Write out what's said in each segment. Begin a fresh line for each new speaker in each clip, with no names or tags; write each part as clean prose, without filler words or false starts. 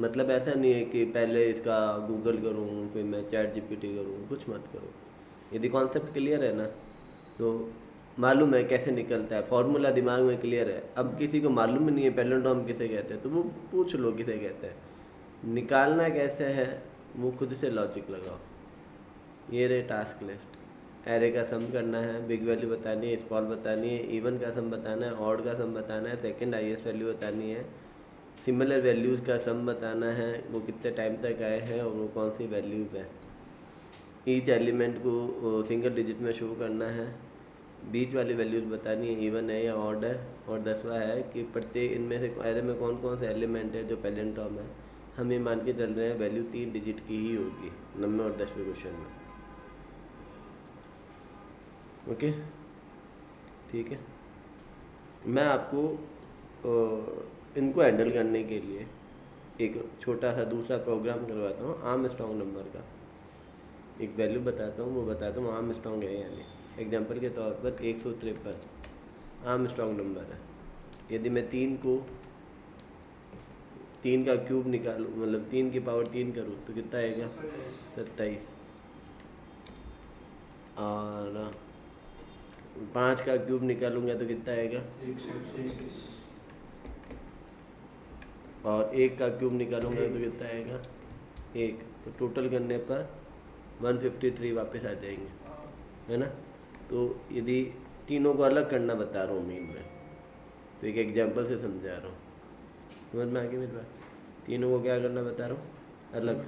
मतलब ऐसा नहीं है कि पहले इसका गूगल करूँ फिर मैं चैट जीपीटी करूँ, कुछ मत करो। यदि कॉन्सेप्ट क्लियर है ना, तो मालूम है कैसे निकलता है, फॉर्मूला दिमाग में क्लियर है। अब किसी को मालूम ही नहीं है पैरेललोग्राम किसे कहते हैं, तो वो पूछ लो किसे कहते हैं, निकालना कैसे है वो खुद से लॉजिक लगाओ। ये रहे टास्क लिस्ट। एरे का सम करना है, बिग वैल्यू बतानी है, स्मॉल बतानी है, इवन का सम बताना है, ऑड का सम बताना है, सेकंड हाईएस्ट वैल्यू बतानी है, सिमिलर वैल्यूज़ का सम बताना है, वो कितने टाइम तक आए हैं और वो कौन सी वैल्यूज़ हैं। ईच एलिमेंट को सिंगल डिजिट में शो करना है, बीच वाली वैल्यूज़ बतानी है, इवन है या ऑड है। और 10वां है कि प्रत्येक इनमें से एरे में कौन कौन से एलिमेंट है जो पैरेललोग्राम है। हम ये मान के चल रहे हैं वैल्यू 3 डिजिट की ही होगी 9वें और 10वें क्वेश्चन में। ओके, ठीक है। मैं आपको इनको हैंडल करने के लिए एक छोटा सा दूसरा प्रोग्राम करवाता हूँ आर्म स्ट्रॉन्ग नंबर का। एक वैल्यू बताता हूँ, वो बताता हूँ आर्म स्ट्रॉन्ग है यानी। एग्जांपल के तौर पर 153 आर्म स्ट्रॉन्ग नंबर है। यदि मैं 3 का क्यूब निकालूँ, मतलब 3 की पावर 3 करूँ तो कितना आएगा? 27। और 5 का क्यूब निकालूंगा तो कितना आएगा? और 1 का क्यूब निकालूंगा तो कितना आएगा? 1। तो टोटल करने पर 153 वापस आ जाएंगे, है ना। तो यदि तीनों को अलग करना बता रहा हूँ मैं, तो एक एग्जांपल से समझा रहा हूँ, समझ में आ गई मेरी बात। तीनों को क्या करना बता रहा हूँ? अलग।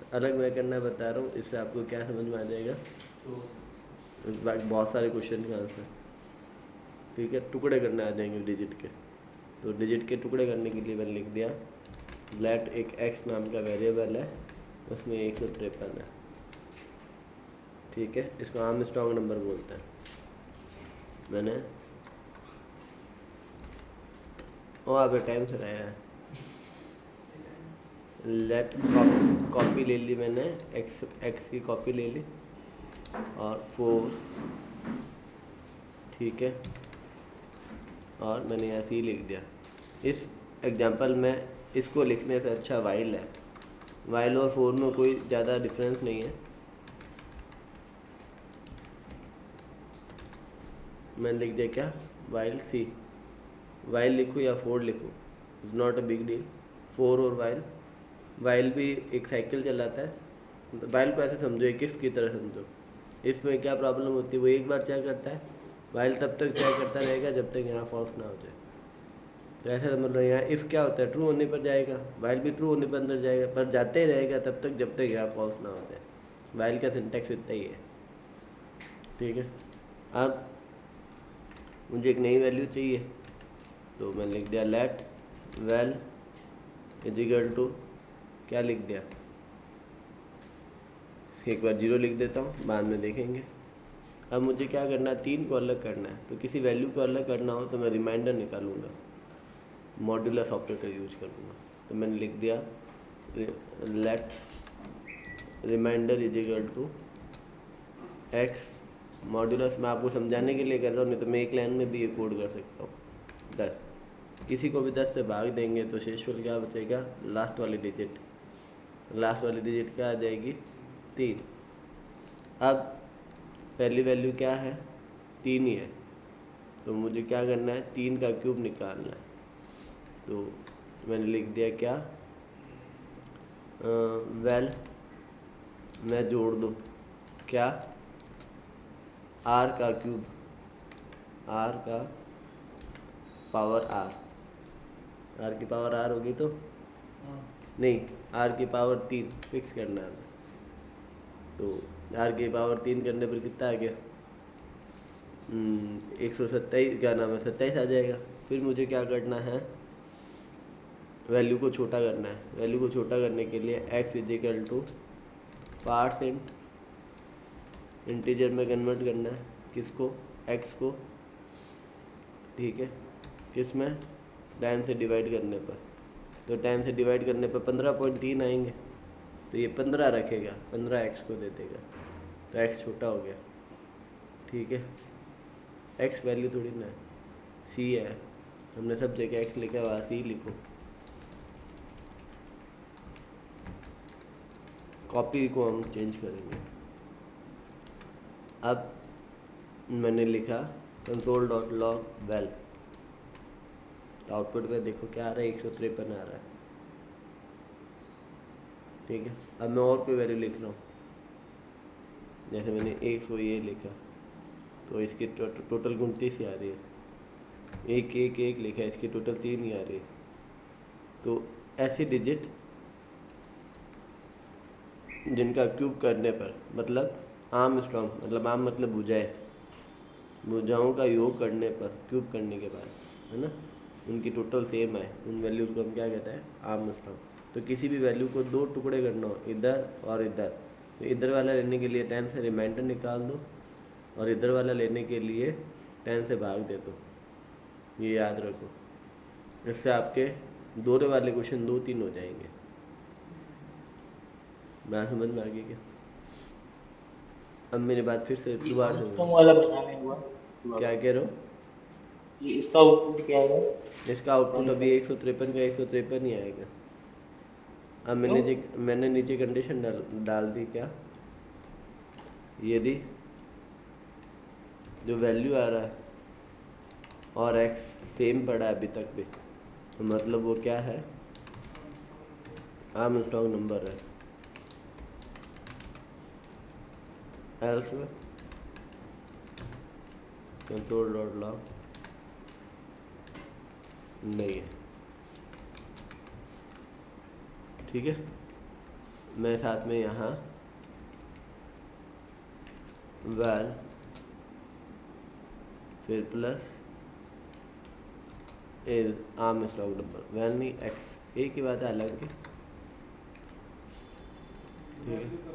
तो अलग मैं करना बता रहा हूँ, इससे आपको क्या समझ में आ जाएगा? बहुत सारे क्वेश्चन का आंसर, ठीक है। टुकड़े करने आ जाएंगे डिजिट के। तो डिजिट के टुकड़े करने के लिए मैंने लिख दिया लेट एक एक्स नाम का वेरिएबल है, उसमें 153 है, ठीक है। इसको आर्म स्ट्रॉन्ग नंबर बोलते हैं। मैंने आप टाइम से आया है। लेट कॉपी ले ली मैंने, एक्स की कॉपी ले ली और 4, ठीक है। और मैंने ऐसे ही लिख दिया। इस एग्जांपल में इसको लिखने से अच्छा वाइल है। वाइल और 4 में कोई ज़्यादा डिफरेंस नहीं है। मैंने लिख दिया क्या? वाइल सी। वाइल लिखूँ या 4 लिखूँ, is not a big deal. 4 और वाइल भी एक साइकिल चलाता है। वाइल को ऐसे समझो, एक इफ़ की तरह समझो। इसमें क्या प्रॉब्लम होती है, वो एक बार चेक करता है, वाइल तब तक चेक करता रहेगा जब तक यहाँ फॉल्स ना हो जाए। तो ऐसा समझ लो, यहाँ इफ़ क्या होता है, ट्रू होने पर जाएगा, वाइल भी ट्रू होने पर अंदर जाएगा, पर जाते ही रहेगा तब तक जब तक यहाँ फॉल्स ना हो जाए। वाइल का सिंटैक्स इतना ही है, ठीक है। अब मुझे एक नई वैल्यू चाहिए, तो मैंने लिख दिया let val is equal to, क्या लिख दिया, एक बार 0 लिख देता हूँ, बाद में देखेंगे। अब मुझे क्या करना है, 3 को अलग करना है। तो किसी वैल्यू को अलग करना हो तो मैं रिमाइंडर निकालूंगा, मॉड्यूलस ऑपरेटर यूज करूँगा। तो मैंने लिख दिया let remainder is equal to x modulus. मैं आपको समझाने के लिए कर रहा हूँ, नहीं तो मैं एक लाइन में भी ये कोड कर सकता हूँ। 10, किसी को भी 10 से भाग देंगे तो शेषफल क्या बचेगा? लास्ट वाली डिजिट। लास्ट वाली डिजिट क्या आ जाएगी? 3। अब पहली वैल्यू क्या है? 3 ही है। तो मुझे क्या करना है? 3 का क्यूब निकालना है। तो मैंने लिख दिया क्या, वेल मैं जोड़ दूँ क्या, आर का क्यूब, आर का पावर आर की पावर आर होगी तो नहीं, आर की पावर 3 फिक्स करना है। तो आर की पावर 3 करने पर कितना आ गया? 127, क्या नाम है, 27 आ जाएगा। फिर मुझे क्या करना है? वैल्यू को छोटा करना है। वैल्यू को छोटा करने के लिए x is equal two parts integer में कन्वर्ट करना है। किसको? एक्स को, ठीक है। किस में? 10 से डिवाइड करने पर। तो 10 से डिवाइड करने पर 15.3 आएंगे, तो ये 15 रखेगा, 15 एक्स को दे देगा, तो एक्स छोटा हो गया, ठीक है। एक्स वैल्यू थोड़ी ना है, सी है, हमने सब जगह एक्स लिखा, वहाँ सी लिखो। कॉपी को हम चेंज करेंगे। अब मैंने लिखा कंसोल डॉट लॉग वेल, तो आउटपुट पे देखो क्या आ रहा है, 153 आ रहा है। ठीक है, अब मैं और कोई वैल्यू लिख रहा हूँ, जैसे मैंने 100 ये लिखा, तो इसकी टोटल 29 ही आ रही है। 1 1 1 लिखा है, इसकी टोटल 3 ही आ रही है। तो ऐसी डिजिट जिनका क्यूब करने पर, मतलब आर्मस्ट्रॉन्ग, मतलब आर्म मतलब भुजाएं, भुजाओं का योग करने पर, क्यूब करने के बाद, है ना, उनकी टोटल सेम है, उन वैल्यूज को हम क्या कहते हैं, आर्मस्ट्रॉन्ग। तो किसी भी वैल्यू को 2 टुकड़े करना हो, इधर और इधर, तो इधर वाला लेने के लिए 10 से रिमाइंडर निकाल दो, और इधर वाला लेने के लिए 10 से भाग दे दो। ये याद रखो, इससे आपके दोहरे वाले क्वेश्चन 2 3 हो जाएंगे। मैं समझ में आ गई क्या? अब मेरी बात फिर से
ये
दोबारा से
आर्मस्ट्रांग
बोलो।
वाला बताने हुआ थोड़ा
क्या
सा।
कह रहे हो?
ये इसका आउटपुट क्या है?
इसका आउटपुट
बताने
अभी
का
153 का 153 ही आएगा। अब
क्यों?
मैंने नीचे कंडीशन डाल दी क्या, यदि जो वैल्यू आ रहा है और एक्स सेम पड़ा है अभी तक भी, तो मतलब वो क्या है, आर्मस्ट्रांग नंबर है। एल्स में कंसोल डॉट लॉग नहीं है। ठीक है, मैं साथ में यहाँ वैल फिर plus is Armstrong number, val नहीं एक्स, एक ही बात है हालांकि। ठीक है,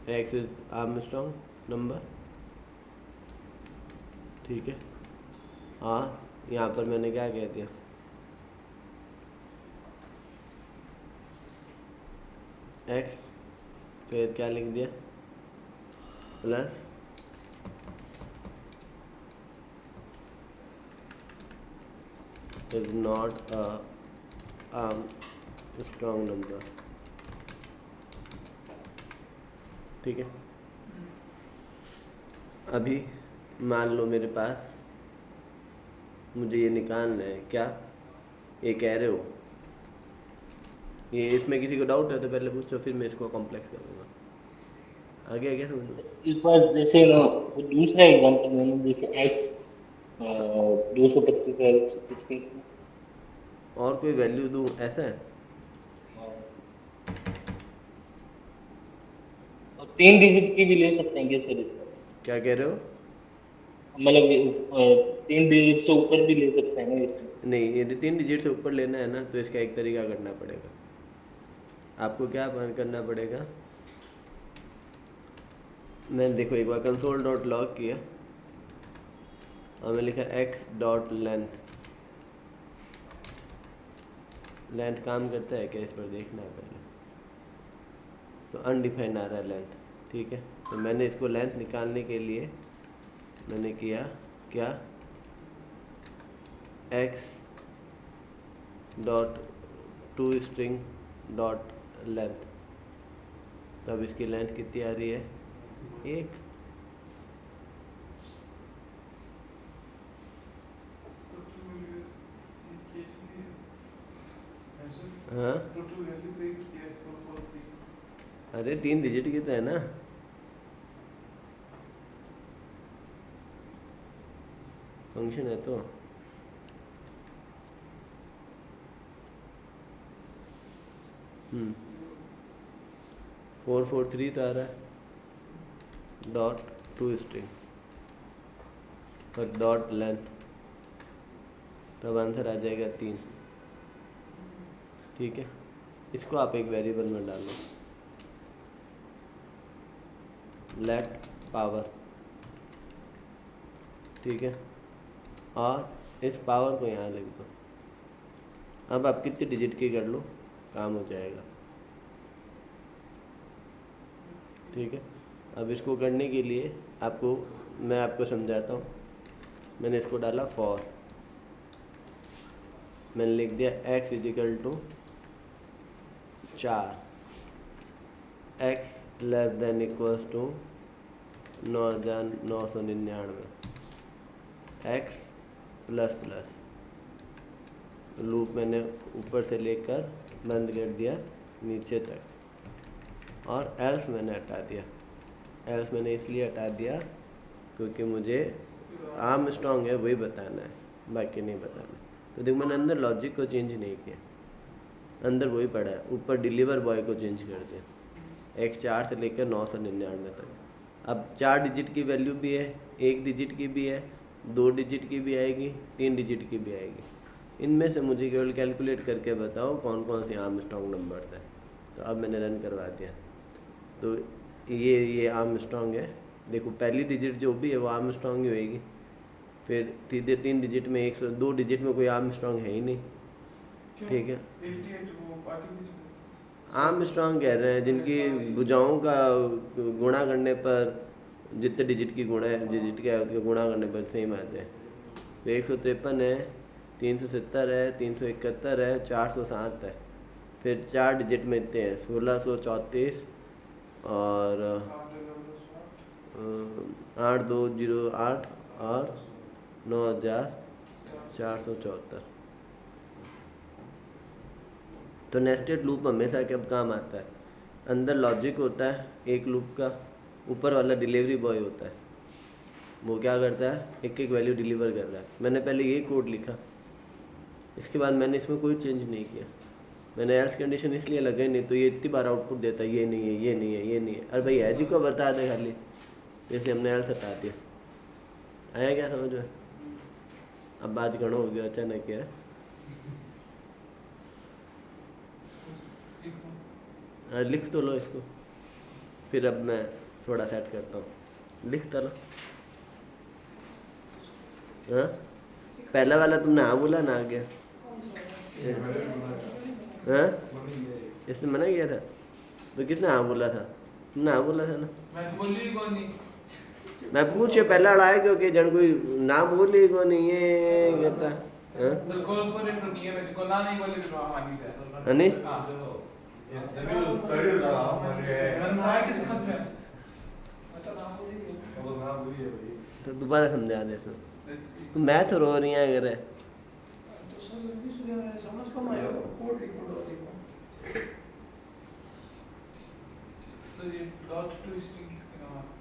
एक्स इज आर्मस्ट्रांग नंबर। ठीक है, हाँ, यहाँ पर मैंने क्या कह दिया, एक्स, फिर क्या लिख दिया, plus is not a Armstrong number. ठीक है, अभी मान लो मेरे पास, मुझे ये निकालना है क्या, ये कह रहे हो, ये इसमें किसी को डाउट है तो पहले पूछो, फिर मैं इसको कॉम्प्लेक्स करूँगा। आगे आगे समझ लो।
एक बार जैसे ना वो दूसरा एग्जांपल मैंने जैसे एक्स 225 है उससे कुछ कहते हैं।
और कोई वैल्यू दूँ ऐसा है?
हाँ। और 3 डिजिट की भी ले सकते हैं क्या सर इसका?
क्या कह रहे हो?
मतलब 3 डिजिट से ऊपर भी ले सकते हैं ना इसमें?
नहीं, यदि 3 डिजिट से ऊपर लेना है ना, तो इसका एक तरीका करना पड़ेगा। आपको क्या करना पड़ेगा, मैंने देखो एक बार कंसोल डॉट लॉग किया और मैं लिखा एक्स डॉट लेंथ। लेंथ काम करता है क्या, इस पर देखना है पहले। तो अनडिफाइंड आ रहा है लेंथ। ठीक है, तो मैंने इसको लेंथ निकालने के लिए मैंने किया क्या, x dot to string dot length. तब इसकी लेंथ कितनी आ रही है, 1। हाँ, अरे 3 डिजिट की तो है ना, फंक्शन है तो। 443 तो आ रहा है, डॉट टू स्ट्रिंग और डॉट लेंथ, तब आंसर आ जाएगा 3। ठीक है, इसको आप एक वेरिएबल में डालो, लेट पावर। ठीक है, और इस पावर को यहाँ लिख दो। अब आप कितनी डिजिट की कर लो, काम हो जाएगा। ठीक है, अब इसको करने के लिए मैं आपको समझाता हूँ। मैंने इसको डाला फॉर, मैंने लिख दिया x is equal to 4 x less than equals to 9,999 x plus plus loop मैंने ऊपर से लेकर बंद कर दिया नीचे तक और एल्स मैंने हटा दिया। एल्स मैंने इसलिए हटा दिया क्योंकि मुझे आर्मस्ट्रॉन्ग है वही बताना है, बाकी नहीं बताना। तो देखो मैंने अंदर लॉजिक को चेंज नहीं किया, अंदर वही पड़ा है, ऊपर डिलीवर बॉय को चेंज कर दिया एक्स 4 से लेकर 999 तक। अब 4 डिजिट की वैल्यू भी है, 1 डिजिट की भी है, 2 डिजिट की भी आएगी, 3 डिजिट की भी आएगी। इनमें से मुझे केवल कैलकुलेट करके बताओ कौन कौन से आर्मस्ट्रॉन्ग नंबर्स हैं। तो अब मैंने रन करवा दिया, तो ये आर्मस्ट्रॉन्ग है। देखो पहली डिजिट जो भी है वो आर्मस्ट्रॉन्ग ही होएगी, फिर सीधे 3 डिजिट में 102 डिजिट में कोई आर्मस्ट्रॉन्ग है ही नहीं, ठीक है। आर्मस्ट्रॉन्ग कह रहे हैं जिनकी भुजाओं का गुणा करने पर जितने डिजिट की गुणा है, डिजिट क्या है उसके गुणा करने पर सेम आ जाए। तो 153 है, 370 है, 371 है, 407 है, फिर 4 डिजिट में इतने हैं 1634 और 8208 और 9474। तो नेस्टेड लूप हमेशा कब काम आता है, अंदर लॉजिक होता है एक लूप का, ऊपर वाला डिलीवरी बॉय होता है, वो क्या करता है एक एक वैल्यू डिलीवर कर रहा है। मैंने पहले ये कोड लिखा, इसके बाद मैंने इसमें कोई चेंज नहीं किया, मैंने एल्स कंडीशन इसलिए लगाई नहीं तो ये इतनी बार आउटपुट देता है ये नहीं है, ये नहीं है, ये नहीं है। अरे भाई एज को बता दे खाली, जैसे हमने एल्स हटा दिया। आया क्या समझ में? अब बात गणो हो गया अचानक क्या लिख तो लो इसको, फिर अब मैं थोड़ा सेट करता हूँ, लिख तो लो। हाँ पहला वाला तुमने हाँ बोला ना, आ गया। हाँ इसने मना किया था, तो किसने हाँ बोला था? तुमने हाँ बोला था ना। मैं पूछे पहला अड़ाया क्योंकि जन कोई ना बोले को नहीं ये कहता नहीं तो दोबारा समझा दे सो तो मैं तो रो रही है अगर है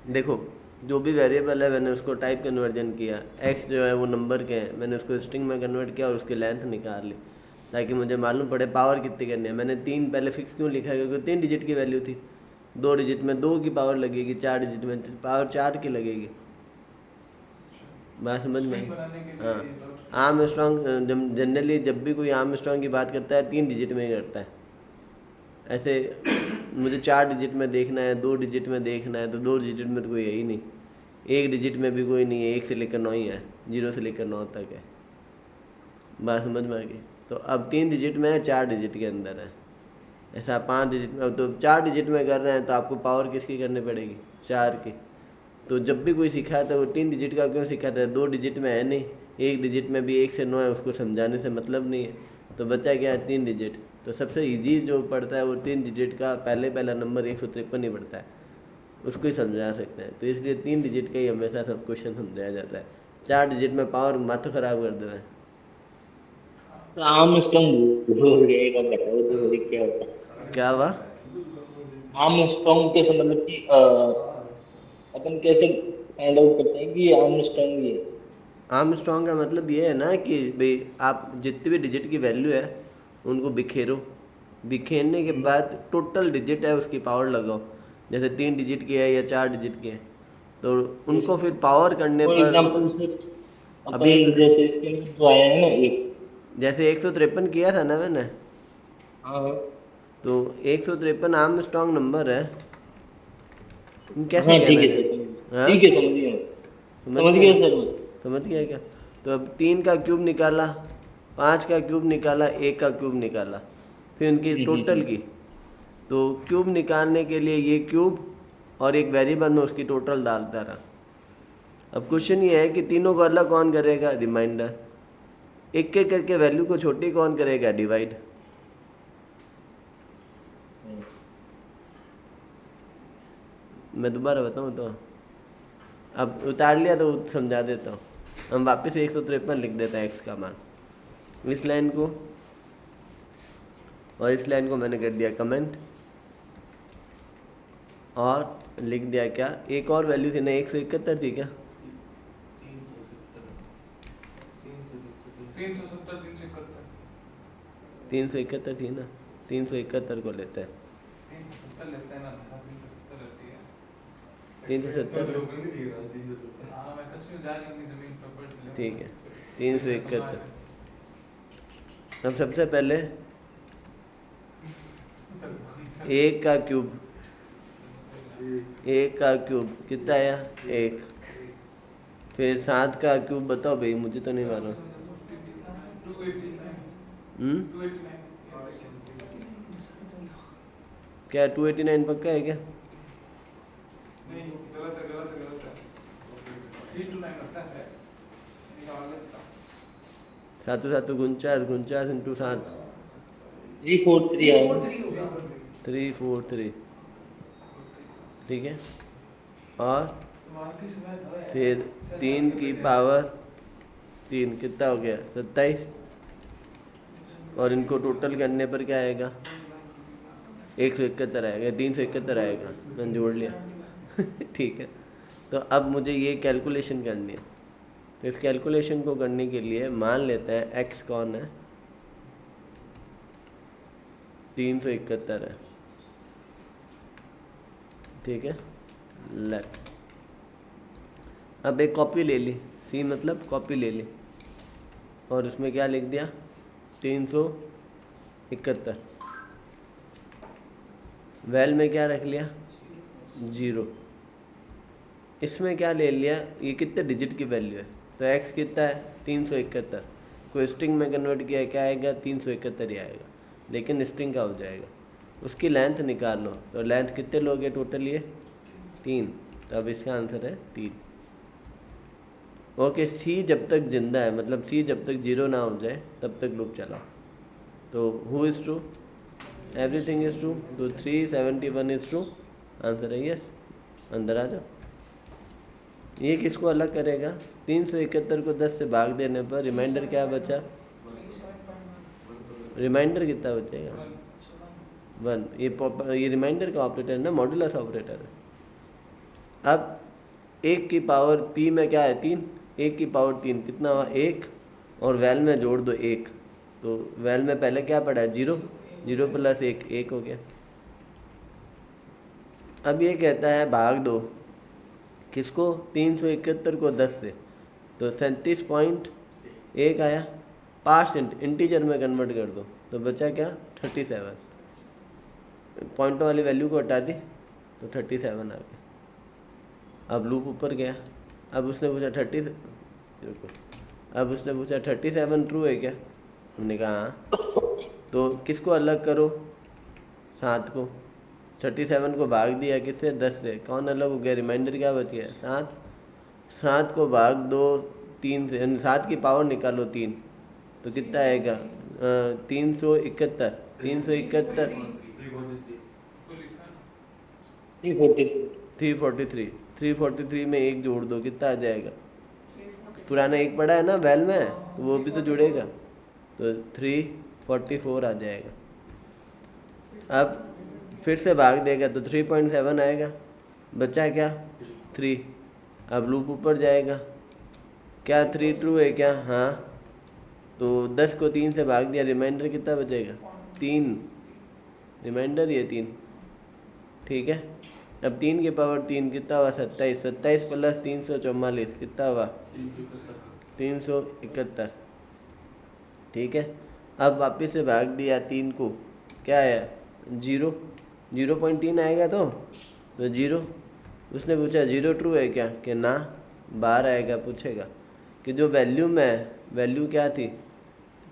देखो जो भी वेरिएबल है मैंने उसको टाइप कन्वर्जन किया, एक्स जो है वो नंबर के हैं, मैंने उसको स्ट्रिंग में कन्वर्ट किया और उसकी लेंथ निकाल ली ताकि मुझे मालूम पड़े पावर कितनी करनी है। मैंने 3 पहले फिक्स क्यों लिखा है क्योंकि 3 डिजिट की वैल्यू थी, 2 डिजिट में 2 की पावर लगेगी, 4 डिजिट में पावर 4 की लगेगी। बात समझ में? हाँ आर्मस्ट्रॉन्ग जनरली जब भी कोई आर्मस्ट्रॉन्ग की बात करता है 3 डिजिट में ही करता है। ऐसे मुझे 4 डिजिट में देखना है, 2 डिजिट में देखना है, तो 2 डिजिट में तो कोई है ही नहीं, 1 डिजिट में भी कोई नहीं है, 1 से लेकर 9 ही है, 0 से लेकर 9 तक है। बात समझ में आ गई? तो अब 3 डिजिट में है, 4 डिजिट के अंदर है, ऐसा 5 डिजिट में। अब तो 4 डिजिट में कर रहे हैं तो आपको पावर किसकी करनी पड़ेगी? 4 की। तो जब भी कोई सिखाता है वो 3 डिजिट का क्यों सिखाता है? 2 डिजिट में है नहीं, 1 डिजिट में भी 1 से 9 है, उसको समझाने से मतलब नहीं है। तो बच्चा क्या है 3 डिजिट। तो सबसे इजी जो पड़ता है वो 3 डिजिट का पहला नंबर 153 ही पड़ता है, उसको ही समझा सकते हैं। तो इसलिए 3 डिजिट का ही हमेशा सब क्वेश्चन समझाया जाता है, 4 डिजिट में पावर माथा खराब कर देता है।
तो आर्मस्ट्रॉन्ग भूल गए, एक बार बताओ तो मुझे क्या होता है?
क्या हुआ?
आर्मस्ट्रॉन्ग कैसे, मतलब कि अपन कैसे फाइंड आउट करते हैं कि आर्मस्ट्रॉन्ग ये है?
आर्मस्ट्रॉन्ग का मतलब ये है ना कि भाई आप जितनी भी डिजिट की वैल्यू है उनको बिखेरो, बिखेरने के बाद टोटल डिजिट है उसकी पावर लगाओ। जैसे 3 डिजिट की है या 4 डिजिट की है तो उनको फिर पावर करने
फॉर
पर
एग्जांपल से
अभी
अपन जैसे इसके में जो आया है ना एक,
जैसे 153 किया था ना मैंने,
हाँ
तो 153 आर्मस्ट्रॉन्ग नंबर है। कैसे
हाँ ठीक
कहना
है
है?
सर, समझ
हाँ
ठीक है, समझ गया समझ गया सर मैं।
समझ गया क्या? तो अब 3 का क्यूब निकाला, 5 का क्यूब निकाला, 1 का क्यूब निकाला, फिर उनकी टोटल की। तो क्यूब निकालने के लिए ये क्यूब और एक वेरिएबल में उसकी टोटल डालता रहा। अब क्वेश्चन ये है कि तीनों को अलग कौन करेगा? रिमाइंडर। एक एक करके वैल्यू को छोटी कौन करेगा? डिवाइड। मैं दोबारा बताऊँ तो अब उतार लिया तो समझा देता हूँ। हम वापस 153 लिख देते हैं एक्स का मान, इस लाइन को, और इस लाइन को मैंने कर दिया कमेंट, और लिख दिया क्या, एक और वैल्यू थी ना 171 थी क्या, 371 थी ना, 371 को लेते हैं, 370 ठीक है, 371। अब सबसे पहले एक का क्यूब, एक का क्यूब कितना आया, एक, फिर 7 का क्यूब बताओ भाई, मुझे तो नहीं मालूम। 289 क्या 289 पक्का है क्या?
नहीं गलत है, गलत है, गलत है। 329 लगता है, निकाल लेता।
7 7 49, 49 इंटू 7
343 आया।
343 ठीक है, और फिर 3 की पावर 3 कितना हो गया 27, और इनको टोटल करने पर क्या आएगा 171 आएगा, 371 आएगा, मैंने जोड़ लिया ठीक है। तो अब मुझे ये कैलकुलेशन करनी है, तो इस कैलकुलेशन को करने के लिए मान लेते हैं एक्स कौन है, 371 है, ठीक है। लेफ्ट, अब एक कॉपी ले ली, सी मतलब कॉपी ले ली, और उसमें क्या लिख दिया 371, वैल में क्या रख लिया 0, इसमें क्या ले लिया, ये कितने डिजिट की वैल्यू है, तो x कितना है 371 को स्ट्रिंग में कन्वर्ट किया क्या आएगा 371 ही आएगा, लेकिन स्ट्रिंग का हो जाएगा, उसकी लेंथ निकाल लो, तो लेंथ कितने लोगे टोटल ये 3, तो अब इसका आंसर है 3। ओके, सी जब तक जिंदा है, मतलब सी जब तक 0 ना हो जाए तब तक लूप चलाओ, तो who is true, everything is true, तो 371 इज़ ट्रू, आंसर है यस। अंदर आ जाओ, ये किसको अलग करेगा, 371 को 10 से भाग देने पर रिमाइंडर क्या बचा, रिमाइंडर कितना बचेगा 1, ये रिमाइंडर का ऑपरेटर है ना, मॉड्यूलस ऑपरेटर है। अब 1 की पावर पी में क्या है 3, 1 की पावर 3 कितना हुआ 1, और वैल में जोड़ दो 1, तो वैल में पहले क्या पड़ा है 0, 0 प्लस 1 1 हो गया। अब ये कहता है भाग दो किसको 371 को 10 से, तो 37.1 आया, पास्ट इंटीजर में कन्वर्ट कर दो तो बचा क्या 37, पॉइंट वाली वैल्यू को हटा दी तो 37 आ गया। अब लूप ऊपर गया, अब उसने पूछा 30, अब उसने पूछा 37 ट्रू है क्या, हमने कहा हाँ, तो किसको अलग करो 7 को, 37 को भाग दिया किससे 10 से, कौन अलग हो गया, रिमाइंडर क्या बच गया 7, 7 को भाग दो 3 से, 7 की पावर निकालो 3, तो कितना आएगा 371, 371 343, 343 में 1 जोड़ दो कितना आ जाएगा, पुराना 1 पड़ा है ना वैल में, तो वो भी तो जुड़ेगा, तो 344 आ जाएगा। अब फिर से भाग देगा तो 3.7 आएगा, बचा क्या 3, अब लूप ऊपर जाएगा, क्या 3 ट्रू है क्या, हाँ, तो 10 को 3 से भाग दिया, रिमाइंडर कितना बचेगा 3, रिमाइंडर ये 3, ठीक है। अब 3 की पावर 3 कितना हुआ 27, 27 प्लस 344 कितना हुआ 371, ठीक है। अब वापस से भाग दिया 3 को, क्या आया 0, 0.3 आएगा तो 0, उसने पूछा 0 ट्रू है क्या, कि ना, बाहर आएगा, पूछेगा कि जो वैल्यू में वैल्यू क्या थी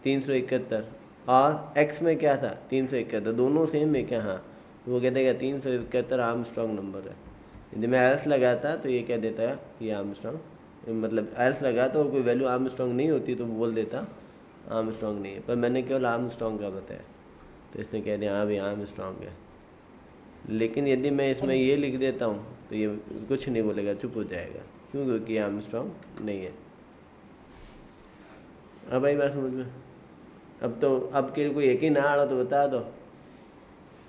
371 और x में क्या था 371, दोनों सेम है क्या, हाँ, तो वो कहते हैं 371 आर्मस्ट्रॉन्ग नंबर है। यदि मैं एल्स लगाता तो ये कह देता है कि आर्मस्ट्रॉन्ग, मतलब एल्स लगाता और कोई वैल्यू आर्मस्ट्रॉन्ग नहीं होती तो बोल देता आर्मस्ट्रॉन्ग नहीं है, पर मैंने केवल आर्मस्ट्रॉन्ग का बताया, तो इसने कह दिया हाँ भाई आर्मस्ट्रॉन्ग है। लेकिन यदि मैं इसमें ये लिख देता हूँ तो ये कुछ नहीं बोलेगा, चुप हो जाएगा। क्यों? क्योंकि आर्मस्ट्रॉन्ग नहीं है। अब आई बात समझ में? अब तो अब के कोई एक ही ना आड़ा तो बता दो।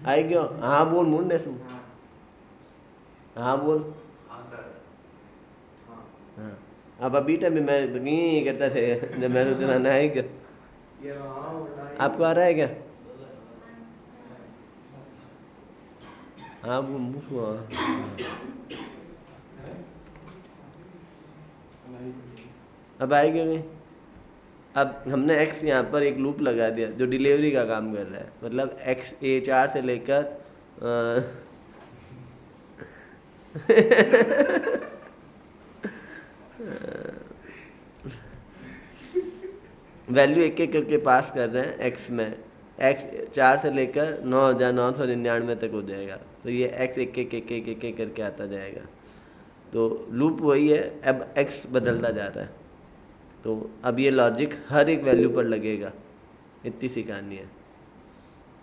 आई क्यों? हाँ बोल मुंडे सुन। हाँ बोल।
हाँ सर। हाँ।
हाँ अब अभी टाइम में मैं तो नहीं करता थे जब मैं सोचना ना है क्या?
ये हाँ
आपको आ रहा है क्या? हाँ वो मुँह अब आएगा नहीं। अब हमने x यहाँ पर एक लूप लगा दिया जो डिलीवरी का काम कर रहा है, मतलब x A4 से लेकर वैल्यू एक एक करके पास कर रहे हैं x में। x 4 से लेकर 9,999 तक हो जाएगा, तो ये x एक एक एक एक एक एक करके आता जाएगा। तो लूप वही है, अब x बदलता जा रहा है। तो अब ये लॉजिक हर एक वैल्यू पर लगेगा। इतनी सी कहानी है।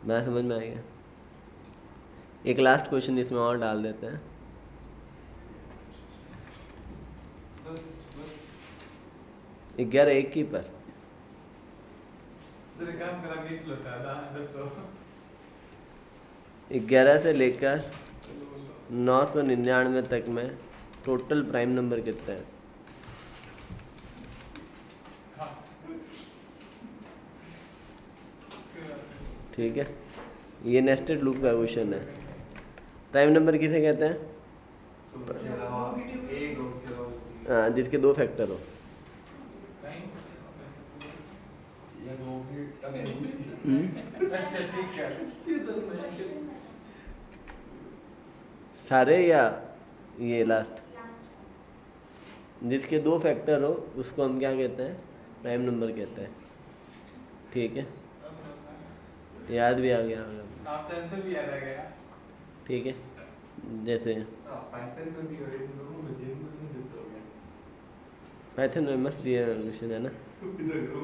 मैं समझ में आएगा। एक लास्ट क्वेश्चन इसमें और डाल देते हैं।
बस बस
11 एक ही पर
तेरे काम करा बीच लौटा था दसो
11 से लेकर 999 तक में टोटल प्राइम नंबर कितना है? ठीक है, ये नेस्टेड लूप का क्वेश्चन है। प्राइम नंबर किसे कहते हैं? हाँ, जिसके दो फैक्टर हो।
अच्छा ठीक है ये चल मैं
सारे या ये लास्ट? जिसके दो फैक्टर हो उसको हम क्या कहते हैं? प्राइम नंबर कहते हैं। ठीक है, याद भी आ गया होगा।
आप तो आंसर भी याद आ गया।
ठीक है, जैसे
पाइथन में भी और इन दोनों में जेन को समझ हो गया।
पाइथन में मस्त दिया क्वेश्चन है ना।
इधर करो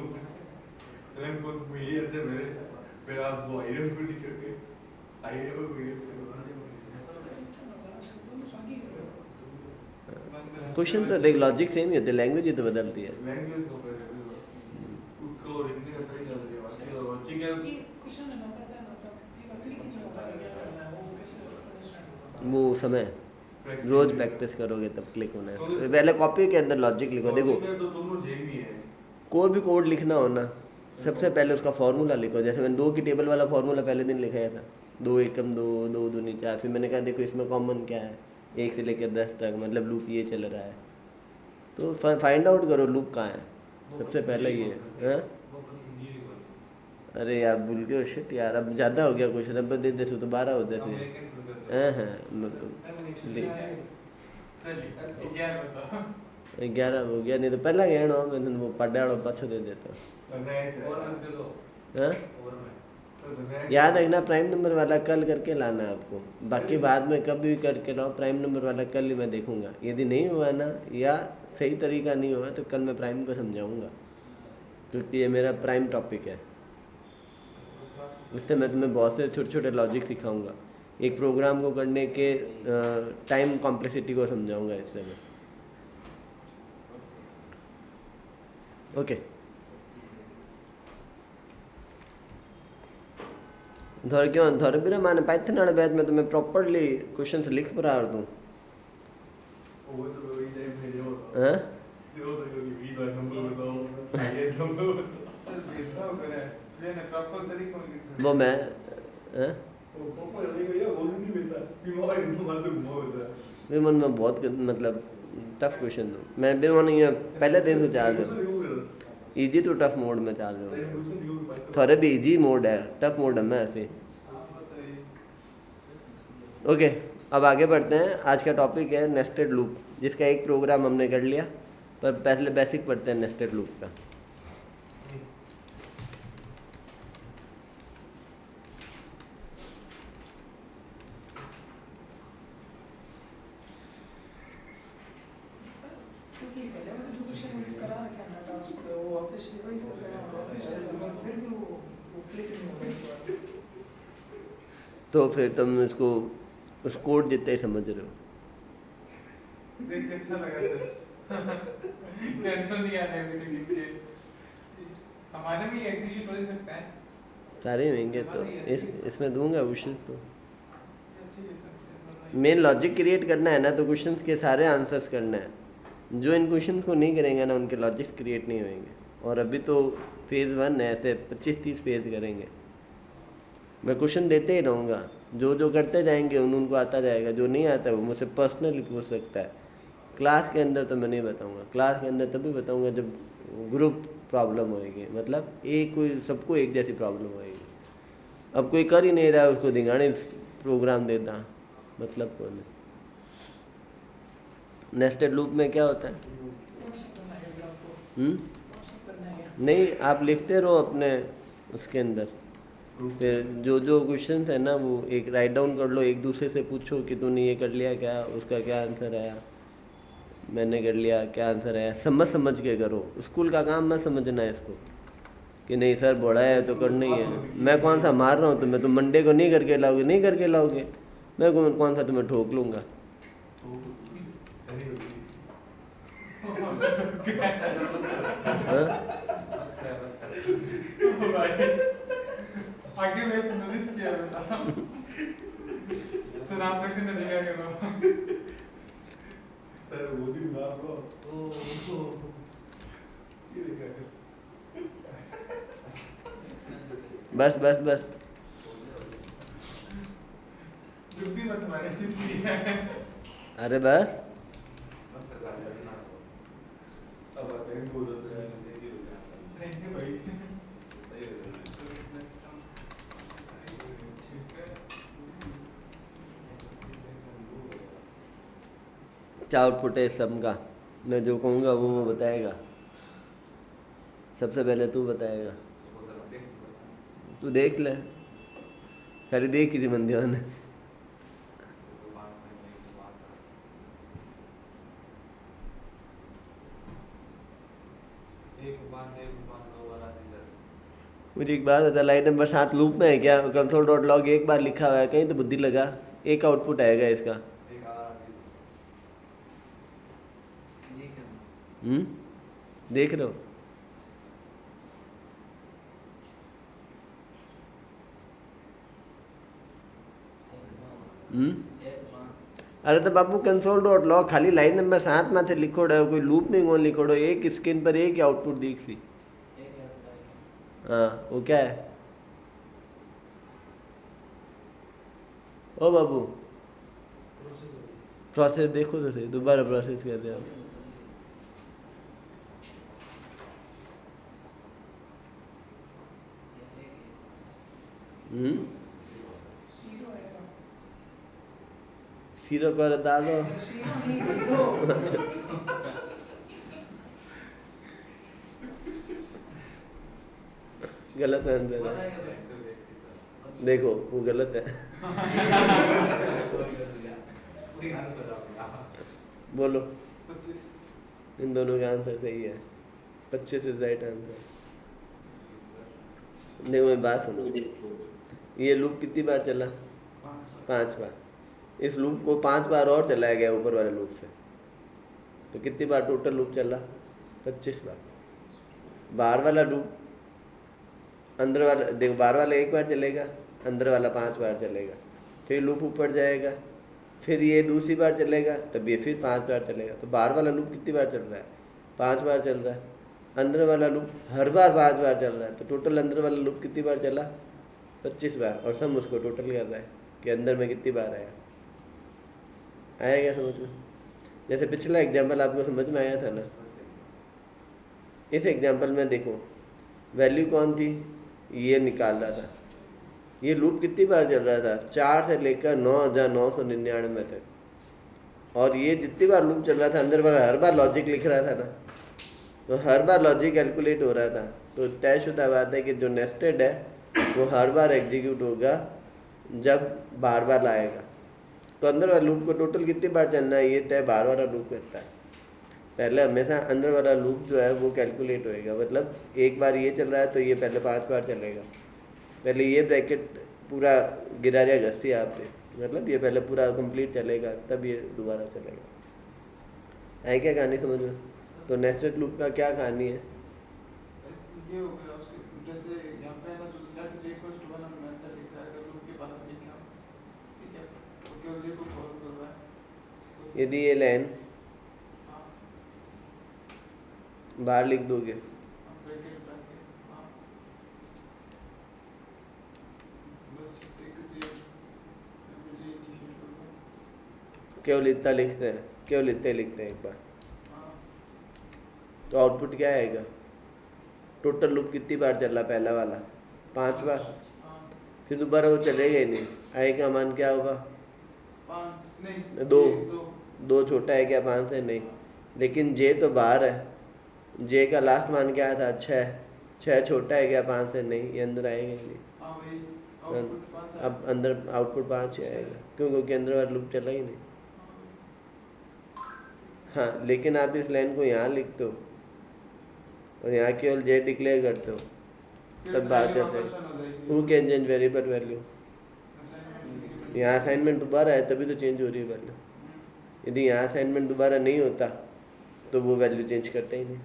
मैं बहुत मुझे याद है मेरे फिर आप वो आईडिया को लिख करके आईडिया को
क्वेश्चन तो देख लॉजिक सेम ही होते, लैंग्वेज ही तो बदलती है।
लैंग्वेज को उसको लिखने का तरीका अलग है बाकी लॉजिक है।
क्वेश्चन है ना पता है ना तब एक एप्लीकेशन होता है क्या वो कैसे अंडरस्टैंड
वो समय रोज प्रैक्टिस करोगे तब क्लिक होना है। पहले कॉपी के अंदर लॉजिक लिखो। देखो
तो दोनों सेम ही है।
कोई भी कोड लिखना हो ना, सबसे पहले उसका फार्मूला लिखो। जैसे मैंने 2 की टेबल वाला फार्मूला पहले दिन लिखाया था, 2 एकम 2 2 दूनी 4। फिर मैंने कहा देखो इसमें कॉमन क्या है, 1 से लेकर 10 तक, मतलब लूप ये चल रहा है। तो फाइंड आउट करो लूप कहाँ है, सबसे पहले ये है। अरे यार भूल गए शिट यार, अब ज़्यादा हो गया क्वेश्चन। अब दे दे तो 12 होते थे। हाँ हाँ
चलिए 11 बताओ।
11 हो गया, नहीं तो पहला कहना हो मैं वो पढ़ा पाछो दे देता। हाँ याद रखना, प्राइम नंबर वाला कल करके लाना है आपको। बाकी बाद में कभी भी करके लाओ, प्राइम नंबर वाला कल ही मैं देखूंगा। यदि नहीं हुआ ना या सही तरीका नहीं हुआ तो कल मैं प्राइम को समझाऊंगा, क्योंकि ये मेरा प्राइम टॉपिक है। इससे मैं तुम्हें बहुत से छोटे छोटे लॉजिक सिखाऊंगा। एक प्रोग्राम को करने के टाइम कॉम्प्लेक्सिटी को समझाऊंगा इससे मैं। ओके धर क्यों धर भी माने पाइथन वाले बैच में तुम्हें प्रॉपरली क्वेश्चंस लिख पर आ दूँ।
वो तो वही टाइम में जो
हाँ
जो तो ये भी बार नंबर बताओ ये नंबर बताओ सर देखो करे मैंने प्रॉपर तरीके में लिखा
वो मैं हाँ
वो प्रॉपर तरीके ये बोल नहीं बेटा बीमार है तो मत घुमाओ बेटा
मेरे मन में बहुत मतलब टफ क्वेश्चन दूँ मैं। मेरे मन ये पहले दिन से चाल रहा हूँ इजी टू टफ मोड में चाल रहा हूँ। थोड़े भी इजी मोड है, टफ मोड है मैं ऐसे। ओके अब आगे बढ़ते हैं। आज का टॉपिक है नेस्टेड लूप, जिसका एक प्रोग्राम हमने कर लिया, पर पहले बेसिक पढ़ते हैं नेस्टेड लूप का।
क्योंकि पहले मैंने जो क्वेश्चन करा रखा है ना टास्क पे वो वापस रिवाइज कर रहे हैं वापस कर फिर भी वो क्लिक नहीं हो रहा है।
तो फिर तुम इसको उस कोड जितना ही समझ रहे हो।
देख के अच्छा लगा सर। टेंशन नहीं आने अभी देख के। हमारे भी एग्जीक्यूट हो ही सकता है।
सारे होंगे तो इसमें दूंगा क्वेश्चन तो।
अच्छी है सर।
मेन लॉजिक क्रिएट करना है ना, तो क्वेश्चंस के सारे आंसर्स करना है। जो इन क्वेश्चंस को नहीं करेंगे ना, उनके लॉजिक्स क्रिएट नहीं होंगे। और अभी तो फेज़ 1 है, ऐसे 25-30 पेज करेंगे। मैं क्वेश्चन देते ही रहूँगा, जो जो करते जाएंगे उनको आता जाएगा। जो नहीं आता है वो मुझसे पर्सनली पूछ सकता है। क्लास के अंदर तो मैं नहीं बताऊँगा। क्लास के अंदर तभी बताऊँगा जब ग्रुप प्रॉब्लम होएगी, मतलब एक कोई सबको एक जैसी प्रॉब्लम होएगी। अब कोई कर ही नहीं रहा है, उसको दिगाने प्रोग्राम देता, मतलब कौन है। नेस्टेड लूप में क्या होता है?
व्हाट्सएप करना है क्या आपको? व्हाट्सएप करना है क्या?
नहीं, आप लिखते रहो अपने उसके अंदर। फिर जो जो क्वेश्चन है ना, वो एक राइट डाउन कर लो, एक दूसरे से पूछो कि तूने ये कर लिया क्या, उसका क्या आंसर आया, मैंने कर लिया क्या आंसर आया। समझ समझ के करो। स्कूल का काम मत समझना है इसको कि नहीं सर बड़ा है तो करना ही है। मैं कौन सा मार रहा हूँ तुम्हें? तुम मंडे को नहीं करके लाओगे, नहीं करके लाओगे, मैं कौन सा तुम्हें ठोक लूँगा। हाँ?
आगे मैं नोटिस किया बता। सर आप लोग ने देखा करो।
सर वो भी बुला लो।
बस बस बस।
जुब्बी मत मारे, जुब्बी है।
अरे बस।
अब आते हैं बोलो तो
थैंक यू भाई।
क्या आउटपुट है सम का? मैं जो कहूँगा वो बताएगा। सबसे पहले तू बताएगा। तू देख ले, खाली देख किसी बंदे ने। मुझे एक बात बता, लाइन नंबर 7 लूप में है क्या? कंसोल डॉट लॉग एक बार लिखा हुआ है, कहीं तो बुद्धि लगा। एक आउटपुट आएगा इसका। देख रहे हो? अरे तो बाबू कंसोल डॉट लॉग खाली लाइन नंबर 7 में थे लिखो रहे, कोई लूप में कौन लिखो रहे। एक स्क्रीन पर एक आउटपुट दिख सी। हाँ, वो क्या है? ओ बाबू प्रोसेस देखो तो सही, दोबारा प्रोसेस कर रहे हो।
जीरो आएगा।
सीरो कर डालो।
जीरो नहीं, जीरो।
अच्छा, गलत आंसर है। देखो वो गलत है। बोलो
25।
इन दोनों का आंसर सही है। 25 इज राइट आंसर। देखो मैं बात सुनो, ये लूप कितनी बार चला? 5 बार। इस लूप को 5 बार और चलाया गया ऊपर वाले लूप से, तो कितनी बार टोटल लूप चला? 25 बार। बाहर वाला लूप, अंदर वाला देखो, बाहर वाला एक बार चलेगा, अंदर वाला 5 बार चलेगा, फिर लूप ऊपर जाएगा, फिर ये दूसरी बार चलेगा, तब ये फिर 5 बार चलेगा। तो बाहर वाला लूप कितनी बार चल रहा है? 5 बार चल रहा है। अंदर वाला लूप हर बार 5 बार चल रहा है, तो टोटल अंदर वाला लूप कितनी बार चला? 25 बार। और सब उसको टोटल कर रहा है कि अंदर में कितनी बार आया। आया क्या समझ में? जैसे पिछला एग्जाम्पल आपको समझ में आया था ना, इस एग्जाम्पल में देखो वैल्यू कौन थी, ये निकाल रहा था। ये लूप कितनी बार चल रहा था? 4 से लेकर 9999 तक। और ये जितनी बार लूप चल रहा था, अंदर वाला हर बार लॉजिक लिख रहा था ना, तो हर बार लॉजिक कैलकुलेट हो रहा था। तो तयशुदा बात है कि जो नेस्टेड है वो हर बार एग्जीक्यूट होगा जब बार बार लाएगा। तो अंदर वाला लूप को टोटल कितनी बार चलना है, ये तय बार वाला लूप करता है। पहले हमेशा अंदर वाला लूप जो है वो कैलकुलेट होएगा, मतलब एक बार ये चल रहा है तो ये पहले 5 बार चलेगा। पहले ये ब्रैकेट पूरा गिरा दिया घसी आपने, मतलब ये पहले पूरा कंप्लीट चलेगा तब ये दोबारा चलेगा। है क्या कहानी समझ में? तो नेस्टेड लूप का क्या कहानी है?
ये हो गया उसके जैसे यहाँ पे ना जो लेट j इक्वल्स टू 1 हमने मेथड लिखा है अगर लूप के बाहर लिखा ठीक है तो केवल j को कॉल कर रहा है तो
यदि ये लाइन
हाँ
बाहर लिख दोगे
ब्रैकेट डाल के हाँ बस एक j इनिशियल करता हूँ
केवल इतना लिखते हैं, केवल इतने लिखते हैं एक बार,
हाँ
तो आउटपुट क्या आएगा? टोटल लूप कितनी बार चला? पहला वाला 5 बार,
हाँ
फिर दोबारा वो चलेगा ही नहीं। आई का मान क्या होगा?
5 नहीं
दो।
दो
2 छोटा है क्या 5 से? नहीं। लेकिन जे तो बाहर है, जे का लास्ट मान क्या था? 6। 6 छोटा है क्या 5 से? नहीं, ये अंदर आएगा ही नहीं।
हाँ वही आउटपुट 5
अब अंदर आउटपुट 5 ही आएगा, क्यों? क्योंकि अंदर वाला लूप चला ही नहीं। हाँ, लेकिन आप इस लाइन को यहाँ लिखते हो और यहाँ केवल जे डिक्लेयर करते हो, तब बात चल रही। Who can change variable value? यहाँ असाइनमेंट दोबारा है तभी तो चेंज हो रही है वैल्यू। यदि यहाँ असाइनमेंट दोबारा नहीं होता तो वो वैल्यू चेंज करते ही नहीं।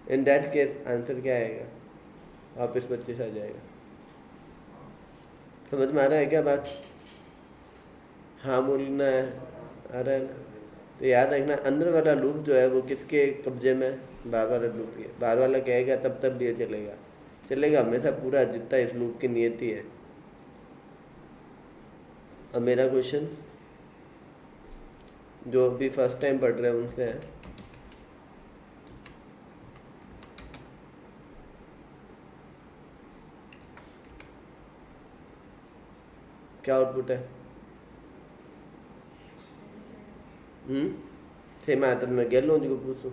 इन दैट केस आंसर क्या आएगा? वापस 25 आ जाएगा। समझ में आ रहा है क्या बात? हाँ बोलना है, आ रहा है ना? तो याद रखना अंदर वाला लूप जो है वो किसके कब्जे में? बाहर वाला लूप ही है। बाहर वाला कहेगा तब भी ये चलेगा, चलेगा हमेशा पूरा जितना इस लूप की नियति है। अब मेरा क्वेश्चन जो अभी फर्स्ट टाइम पढ़ रहे हैं उनसे है, क्या आउटपुट है? सेम आया तो मैं गेल लूँ जी को पूछूँ।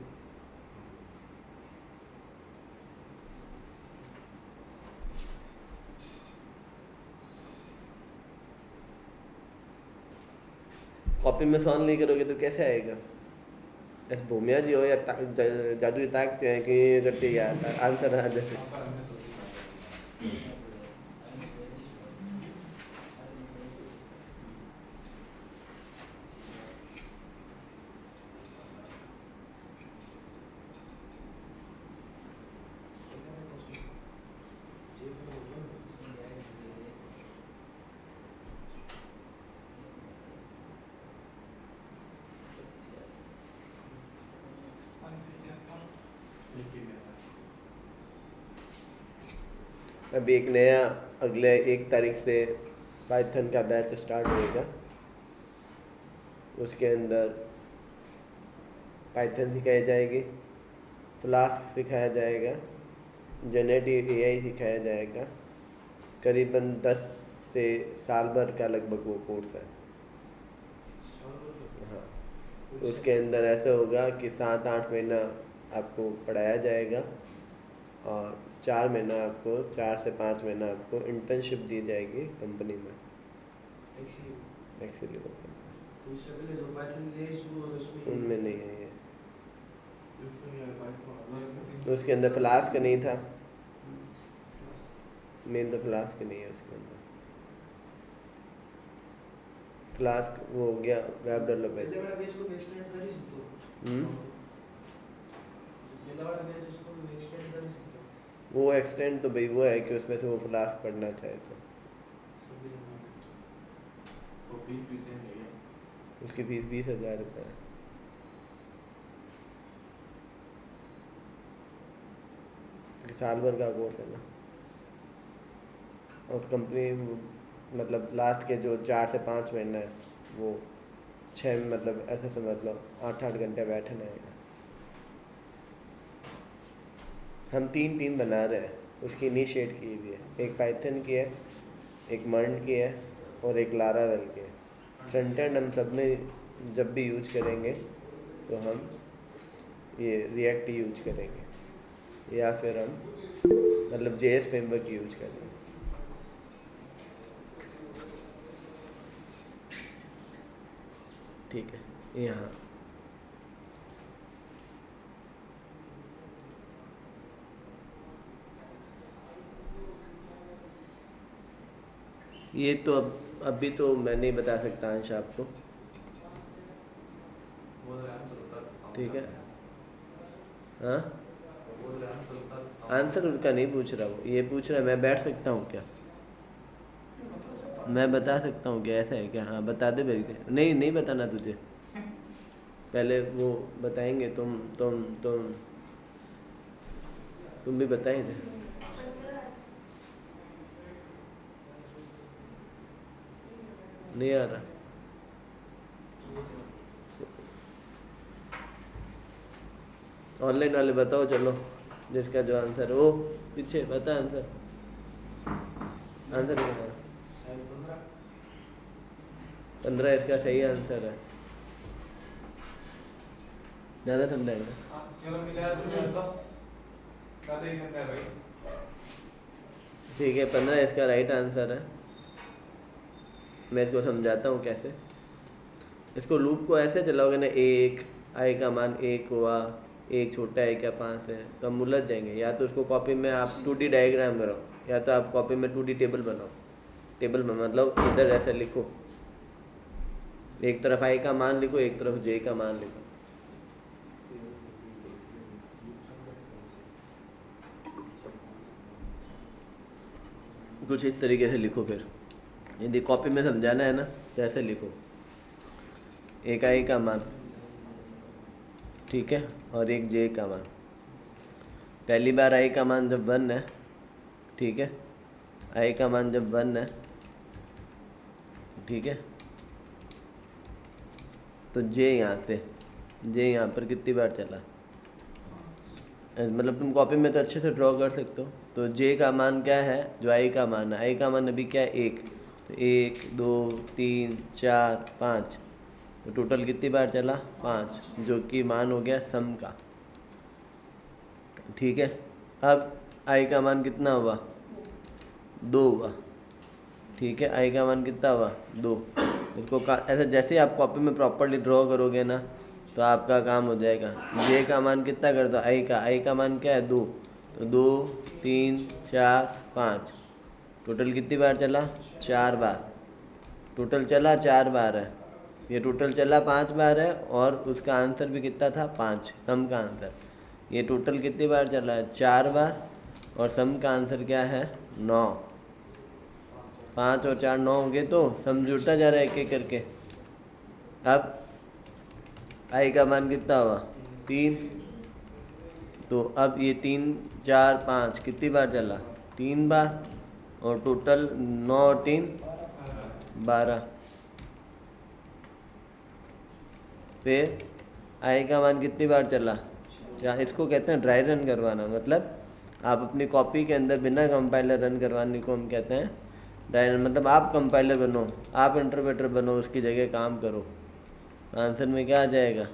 कॉपी में सॉल्व नहीं करोगे तो कैसे आएगा? ऐसे भूमिया जी हो या जादू की ताकत है कि ये करते क्या आंसर आ जाए। अभी एक नया अगले 1 तारीख से पाइथन का बैच स्टार्ट होएगा। उसके अंदर पाइथन सिखाई जाएगी, फ्लास्क सिखाया जाएगा, जनरेटिव एआई सिखाया जाएगा। करीबन 10 से साल भर का लगभग वो कोर्स है। हाँ, उसके अंदर ऐसा होगा कि 7-8 महीना आपको पढ़ाया जाएगा और 4 महीना आपको 4 से 5 महीना आपको इंटर्नशिप दी जाएगी कंपनी में। एक्चुअली उनमें नहीं है ये। तो उसके अंदर फ्लास्क नहीं था, मेन तो फ्लास्क नहीं है उसके अंदर। फ्लास्क वो हो गया वेब डेवलपमेंट। वो एक्सटेंड तो भाई वो है कि उसमें से वो फ्लास्क पढ़ना चाहे तो उसकी फीस 20,000 रुपये है। साल भर का कोर्स है ना। और कंपनी मतलब लास्ट के जो 4 से 5 महीना है वो 6 मतलब ऐसे समझ लो 8-8 घंटे बैठना है। हम 3 टीम बना रहे हैं, उसकी इनिशिएट की हुई है। एक पाइथन की है, एक मर्न की है और एक लारावेल की है। फ्रंट एंड हम सब में जब भी यूज करेंगे तो हम ये रिएक्ट यूज करेंगे या फिर हम मतलब जेएस फ्रेमवर्क यूज करेंगे। ठीक है, यहाँ ये तो अब अभी तो मैं नहीं बता सकता अंश आपको,
बोल रहे आंसर बता सकता हूँ
ठीक है।
क्या?
हाँ,
बोल रहे आंसर बता सकता हूँ
आंसर उनका नहीं पूछ रहा, वो ये पूछ रहा है मैं बैठ सकता हूँ क्या,
मैं बता सकता हूँ।
मैं बता सकता हूँ क्या, ऐसा है क्या? हाँ बता दे मेरी से। नहीं नहीं बताना तुझे, पहले वो बताएंगे। तुम भी बताए थे। नहीं आ रहा। ऑनलाइन वाले बताओ चलो, जिसका जो आंसर हो पीछे बता आंसर। आंसर क्या है? 15 इसका सही आंसर है। ज़्यादा ठंडा है क्या?
चलो मिला तो ज़्यादा ही घंटा है भाई।
ठीक है, 15 इसका राइट आंसर है। मैं इसको समझाता हूँ कैसे। इसको लूप को ऐसे चलाओगे ना, एक आई का मान एक हुआ, एक छोटा है क्या 5 है, तो हम उलझ जाएंगे। या तो उसको कॉपी में आप 2D डायग्राम बनाओ, या तो आप कॉपी में 2D टेबल बनाओ। टेबल में मतलब इधर ऐसे लिखो, एक तरफ आई का मान लिखो, एक तरफ जे का मान लिखो। कुछ इस तरीके से लिखो। फिर यदि कॉपी में समझाना है ना तो ऐसे लिखो, एक आई का मान, ठीक है, और एक जे का मान। पहली बार आई का मान जब 1 है, ठीक है, आई का मान जब 1 है, ठीक है, तो जे यहाँ से, जे यहाँ पर कितनी बार चला, मतलब तुम कॉपी में तो अच्छे से ड्रॉ कर सकते हो। तो जे का मान क्या है, जो आई का मान है, आई का मान अभी क्या है, एक, तो 1 2 3 4 5, तो टोटल कितनी बार चला, 5, जो कि मान हो गया सम का, ठीक है। अब आई का मान कितना हुआ, 2 हुआ, ठीक है, आई का मान कितना हुआ, 2। इसको ऐसे जैसे ही आप कॉपी में प्रॉपरली ड्रॉ करोगे ना तो आपका काम हो जाएगा। जे का मान कितना कर दो, आई का मान क्या है, 2, तो 2 3 4 5, टोटल कितनी बार चला, 4 बार। टोटल चला 4 बार है, ये टोटल चला 5 बार है, और उसका आंसर भी कितना था, 5, सम का आंसर। ये टोटल कितनी बार चला है, 4 बार, और सम का आंसर क्या है, 9। 5 और 4 9 हो गए, तो सम जुड़ता जा रहा है एक एक करके। अब आई का मान कितना हुआ, 3, तो अब ये 3 4 5 कितनी बार चला, 3 बार, और टोटल 9 और 3 12। फिर आई का मान कितनी बार चला, या इसको कहते हैं ड्राई रन करवाना, मतलब आप अपनी कॉपी के अंदर बिना कंपाइलर रन करवाने को हम कहते हैं ड्राई रन। मतलब आप कंपाइलर बनो, आप इंटरप्रेटर बनो, उसकी जगह काम करो। आंसर में क्या आ जाएगा,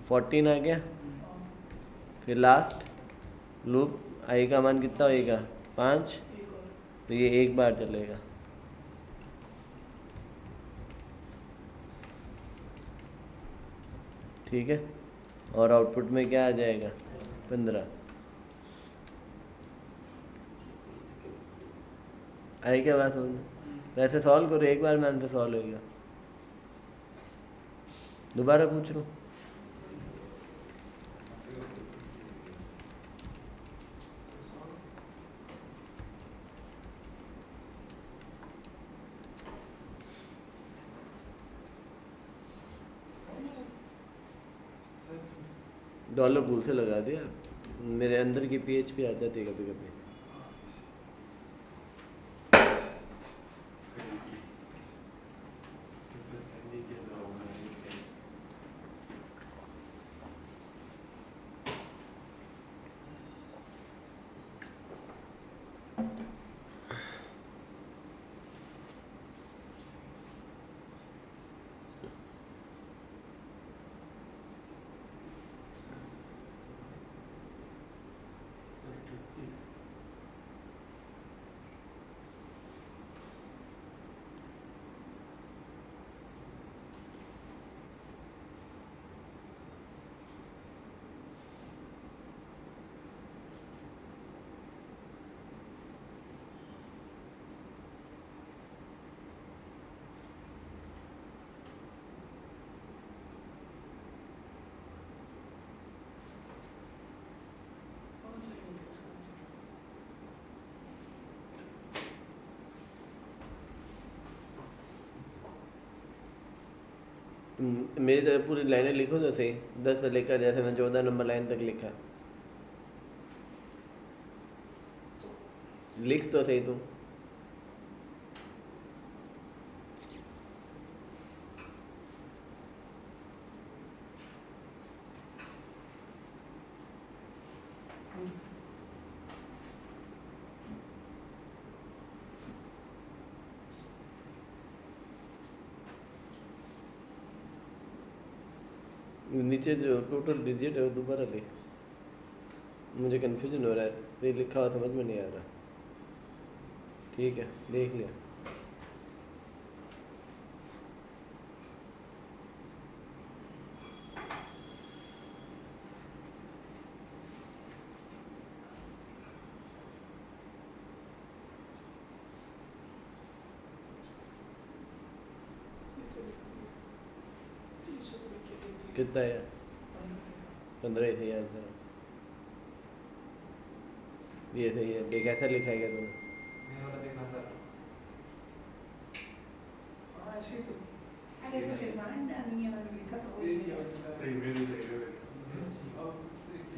14 आ गया। फिर लास्ट लूप, आई का मान कितना होएगा, 5, तो ये एक बार चलेगा। ठीक है, और आउटपुट में क्या आ जाएगा, 15। आई क्या बात समझ में? तो ऐसे सॉल्व करो, एक बार में आंसर सॉल्व होएगा। दोबारा पूछ रहा हूँ। डॉलर भूल से लगा दिया, मेरे अंदर की PHP आ जाती है कभी कभी। मेरी तरफ पूरी लाइनें लिखो तो सही, 10 से लेकर जैसे मैं 14 नंबर लाइन तक लिखा, लिख तो सही तुम। नीचे जो टोटल डिजिट है वो दोबारा लिख, मुझे कन्फ्यूजन हो रहा है, तो ये लिखा हुआ समझ में नहीं आ रहा। ठीक है, देख लिया।
ये तो लिख लिया, 30 तो लिख के देख लिया।
कितना है? 15 ही सही आंसर। ये सही है, देख ऐसा लिखा है क्या तूने?
मेरा वाला देखना सर।
हाँ ऐसे ही तो, अरे तो सिर्फ मांडा नहीं है, मैंने लिखा तो वही है।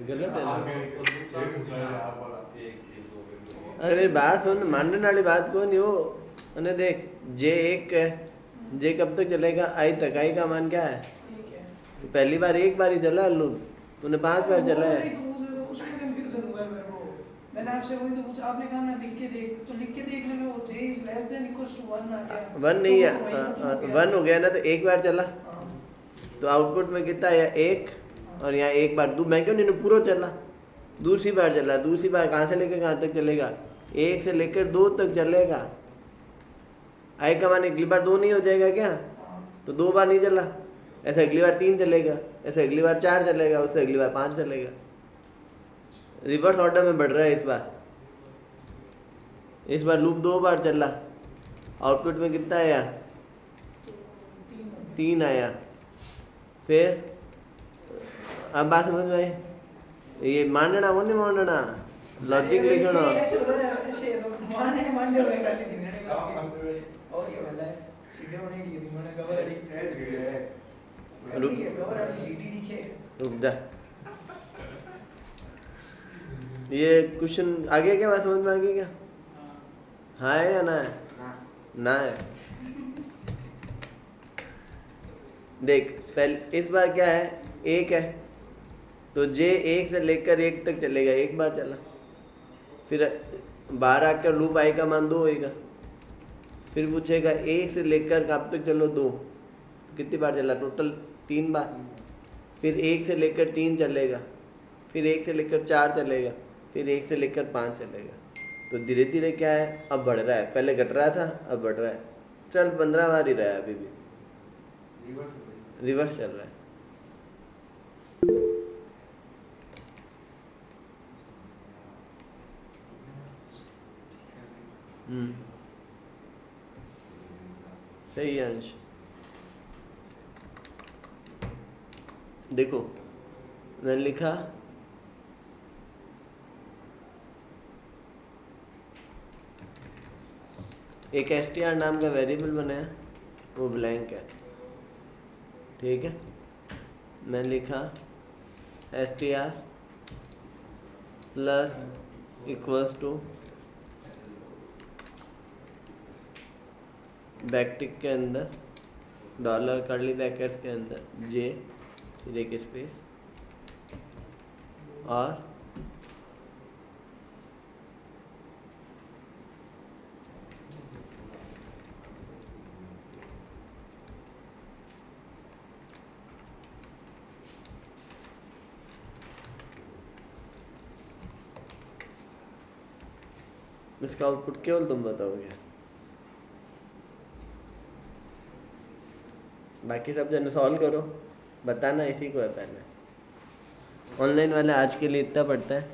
गलत है ना?
आप वाला
अरे मेरी बात सुन, मानने वाली बात को नहीं हो। अने देख जे एक है, जे कब तक चलेगा? आई तक। आई का मान क्या है?
ठीक है।
तो पहली बार एक बार ही चला है लूप, तूने 5 बार चला है।
उसमें कंफ्यूजन हुआ है मेरे को। मैंने आपसे वही तो पूछा, आपने कहा ना लिख के देख, तो लिख के देखने में वो j is less than equals to 1 आ गया।
1 नहीं है,
तो वही खत्म हो गया।
1 हो गया ना, तो एक बार चला
हाँ,
तो आउटपुट में कितना है? 1। और यहाँ एक बार मैं क्यों नहीं, पूरा चला, दूसरी बार चला। दूसरी बार कहाँ से लेकर कहाँ तक चलेगा? 1 से लेकर 2 तक चलेगा। आई का मान अगली बार 2 नहीं हो जाएगा क्या?
हाँ।
तो 2 बार नहीं चला, ऐसे अगली बार 3 चलेगा, ऐसे अगली बार 4 चलेगा, उससे अगली बार 5 चलेगा। रिवर्स ऑर्डर में बढ़ रहा है इस बार लूप 2 बार चला, आउटपुट में कितना आया?
तो 3 हो गया।
3 आया। फिर अब बात समझ में आई? ये मानना वो नहीं मानना, लॉजिक लिखना।
ऐसे हो रहा है, ऐसे तो मानने मानने हो गए खाली दिन ने का। और ये वाला है सीधे होने की दिन में कवर अड़ी
रुक।
ये कवर अड़ी सीटी दिखे।
रुक जा, ये क्वेश्चन आगे क्या बात समझ में आ गई क्या? हाँ है या ना है? ना है। देख पहले इस बार क्या है? 1 है, तो जे 1 से लेकर 1 तक चलेगा, एक बार चला। फिर 12 आकर लूप आई का मान 2 होएगा। फिर पूछेगा 1 से लेकर कब तक चलो 2, कितनी बार चला? टोटल 3 बार। फिर 1 से लेकर 3 चलेगा, फिर 1 से लेकर 4 चलेगा, फिर 1 से लेकर 5 चलेगा। तो धीरे धीरे क्या है? अब बढ़ रहा है, पहले घट रहा था अब बढ़ रहा है। चल 15 बार ही रहा है, अभी भी रिवर्स चल रहा है। सही है अंश। देखो मैंने लिखा एक str नाम का वेरिएबल बनाया, वो ब्लैंक है। ठीक है, मैं लिखा str plus equals to backtick के अंदर डॉलर कर्ली ब्रैकेट्स के अंदर जे, फिर एक स्पेस और इसका आउटपुट केवल तुम बताओगे, बाकी सब जन सॉल्व करो, बताना इसी को है पहले। ऑनलाइन वाले आज के लिए इतना पड़ता है,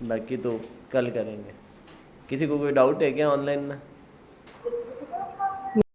बाकी तो कल करेंगे। किसी को कोई डाउट है क्या ऑनलाइन में?